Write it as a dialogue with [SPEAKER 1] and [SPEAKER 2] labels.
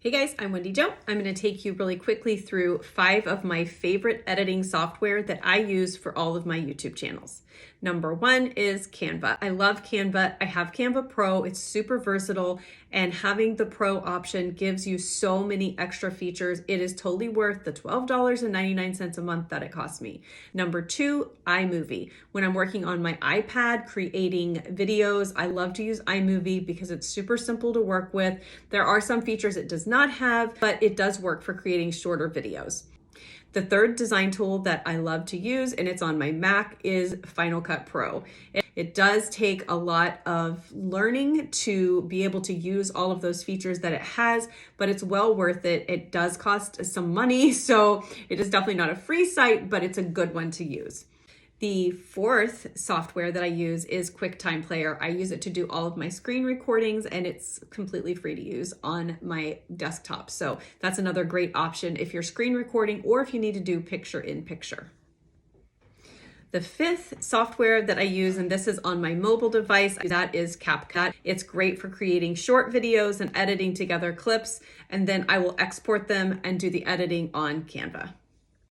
[SPEAKER 1] Hey guys, I'm Wendy Jo. I'm going to take you really quickly through 5 of my favorite editing software that I use for all of my YouTube channels. Number 1 is Canva. I love Canva. I have Canva Pro. It's super versatile, and having the Pro option gives you so many extra features. It is totally worth the $12.99 a month that it cost me. Number 2, iMovie. When I'm working on my iPad creating videos, I love to use iMovie because it's super simple to work with. There are some features it does not have, but it does work for creating shorter videos. The third design tool that I love to use, and it's on my Mac, is Final Cut Pro. It does take a lot of learning to be able to use all of those features that it has, but it's well worth it. It does cost some money, so it is definitely not a free site, but it's a good one to use. The fourth software that I use is QuickTime Player. I use it to do all of my screen recordings, and it's completely free to use on my desktop. So that's another great option if you're screen recording or if you need to do picture-in-picture. The fifth software that I use, and this is on my mobile device, that is CapCut. It's great for creating short videos and editing together clips, and then I will export them and do the editing on Canva.